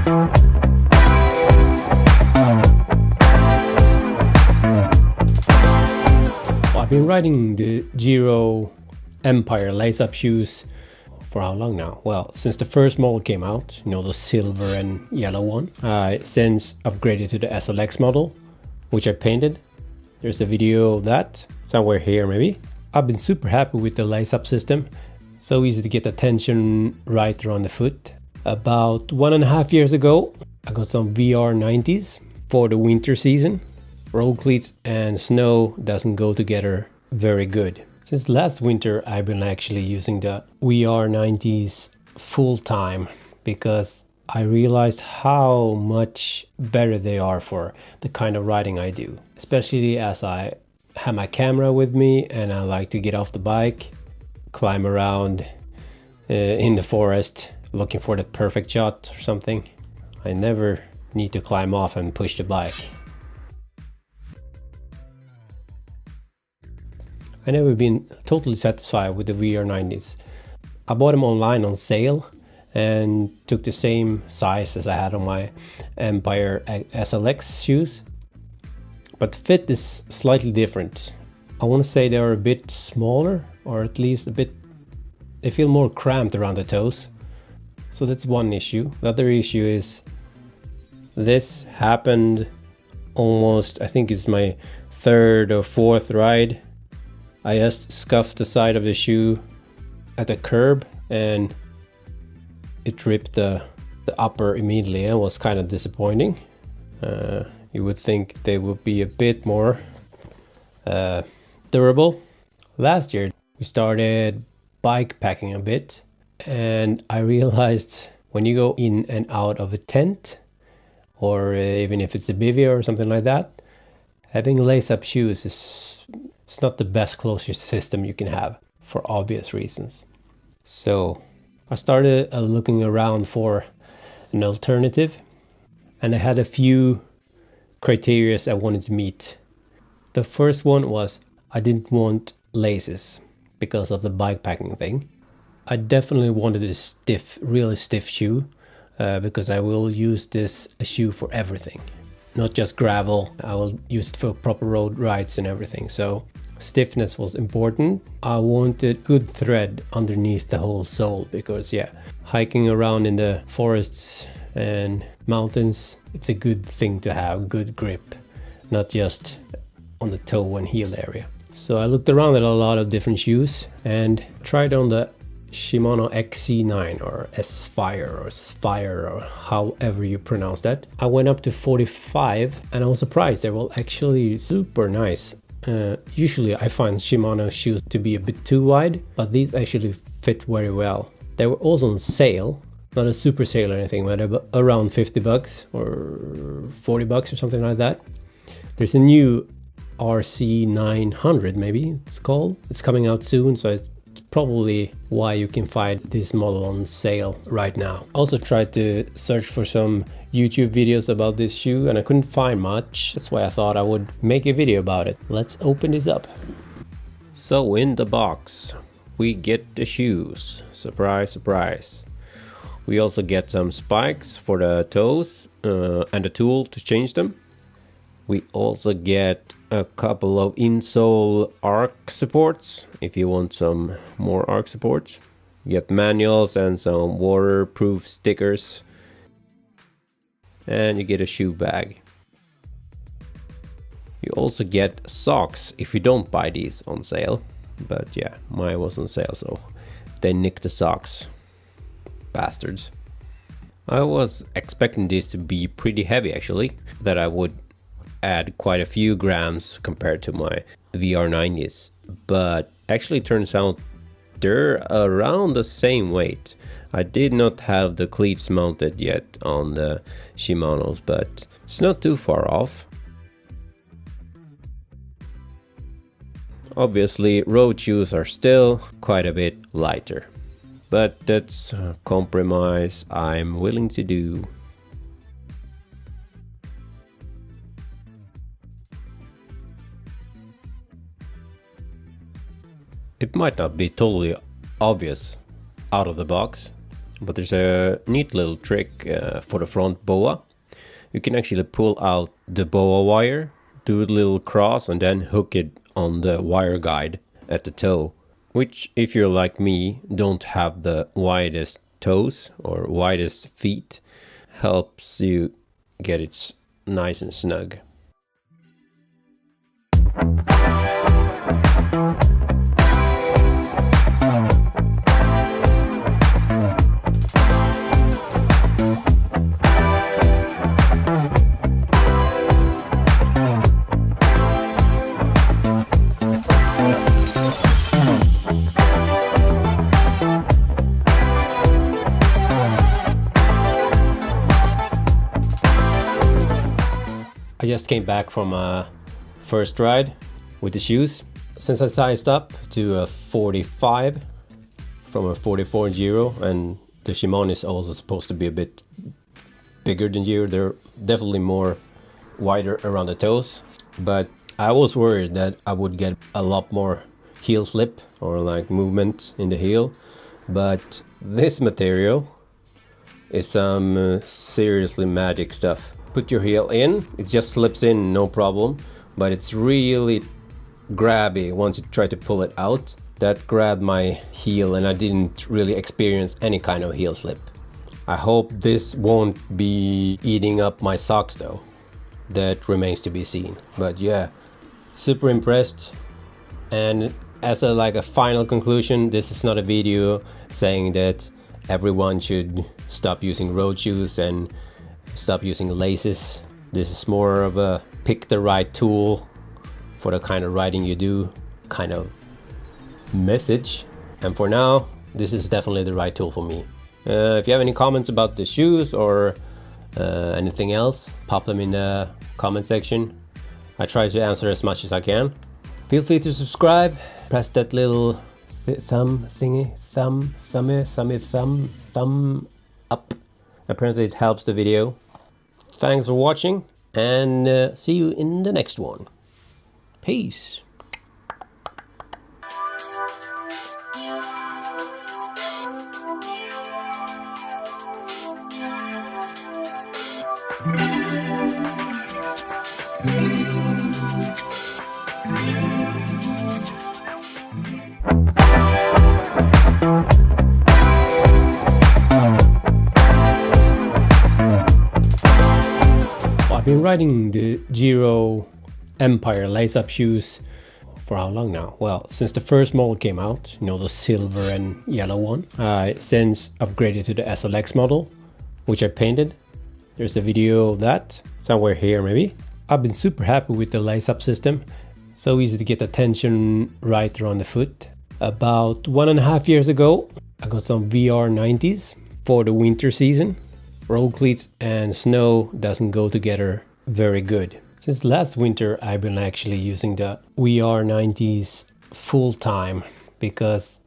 I've been riding the Giro Empire lace-up shoes for how long now? Well, since the first model came out, you know, the silver and yellow one. I since upgraded to the SLX model, which I painted. There's a video of that somewhere here maybe. I've been super happy with the lace-up system. So easy to get the tension right around the foot. About 1.5 years ago, I got some VR90s for the winter season. Road cleats and snow doesn't go together very good. Since last winter, I've been actually using the VR90s full time because I realized how much better they are for the kind of riding I do. Especially as I have my camera with me and I like to get off the bike, climb around in the forest looking for the perfect shot or something. I never need to climb off and push the bike. I never been totally satisfied with the VR90s. I bought them online on sale and took the same size as I had on my Empire SLX shoes. But the fit is slightly different. I want to say they are a bit smaller, or at least a bit, they feel more cramped around the toes. So that's one issue. The other issue is this happened almost, I think it's my 3rd or 4th ride. I just scuffed the side of the shoe at the curb and it ripped the upper immediately and was kind of disappointing. You would think they would be a bit more durable. Last year we started bike packing a bit and I realized when you go in and out of a tent or even if it's a bivy or something like that, having lace-up shoes it's not the best closure system you can have for obvious reasons. So I started looking around for an alternative and I had a few criteria I wanted to meet. The first one was I didn't want laces because of the bike packing thing. I definitely wanted a stiff, really stiff shoe because I will use this shoe for everything. Not just gravel, I will use it for proper road rides and everything. So stiffness was important. I wanted good thread underneath the whole sole because yeah, hiking around in the forests and mountains, it's a good thing to have good grip, not just on the toe and heel area. So I looked around at a lot of different shoes and tried on the Shimano XC9 or S Phyre or Spire or however you pronounce that. I went up to 45 and I was surprised they were actually super nice. Usually I find Shimano shoes to be a bit too wide, but these actually fit very well. They were also on sale, not a super sale or anything, but around 50 bucks or 40 bucks or something like that. There's a new RC900 maybe it's called. It's coming out soon, so it's probably why you can find this model on sale right now. Also tried to search for some YouTube videos about this shoe and I couldn't find much. That's why I thought I would make a video about it. Let's open this up. So in the box we get the shoes. Surprise, surprise. We also get some spikes for the toes and a tool to change them. We also get a couple of insole arc supports if you want some more arc supports. You get manuals and some waterproof stickers. And you get a shoe bag. You also get socks if you don't buy these on sale. But yeah, mine was on sale, so they nicked the socks. Bastards. I was expecting this to be pretty heavy actually, that I would add quite a few grams compared to my VR90s, but actually turns out they're around the same weight. I did not have the cleats mounted yet on the Shimanos, but it's not too far off. Obviously road shoes are still quite a bit lighter, but that's a compromise I'm willing to do. It might not be totally obvious out of the box, But there's a neat little trick for the front boa. You can actually pull out the boa wire, do a little cross, and then hook it on the wire guide at the toe, which, if you're like me, don't have the widest toes or widest feet, helps you get it nice and snug. I just came back from a first ride with the shoes. Since I sized up to a 45 from a 44 Giro, and the Shimano is also supposed to be a bit bigger than Giro, they're definitely more wider around the toes. But I was worried that I would get a lot more heel slip or like movement in the heel. But this material is some seriously magic stuff. Put your heel in, it just slips in, no problem, but it's really grabby once you try to pull it out. That grabbed my heel and I didn't really experience any kind of heel slip. I hope this won't be eating up my socks though. That remains to be seen. But yeah, super impressed. And as a final conclusion, this is not a video saying that everyone should stop using road shoes and stop using laces. This is more of a pick the right tool for the kind of riding you do kind of message. And for now, this is definitely the right tool for me. If you have any comments about the shoes or anything else, pop them in the comment section. I try to answer as much as I can. Feel free to subscribe, press that little thumb up. Apparently it helps the video. Thanks for watching, and see you in the next one. Peace. I've been riding the Giro Empire lace-up shoes for how long now? Well, since the first model came out, you know, the silver and yellow one. I since upgraded to the SLX model, which I painted. There's a video of that somewhere here maybe. I've been super happy with the lace-up system. So easy to get the tension right around the foot. About 1.5 years ago, I got some VR90s for the winter season. Road cleats and snow doesn't go together very good. Since last winter, I've been actually using the VR90s full time because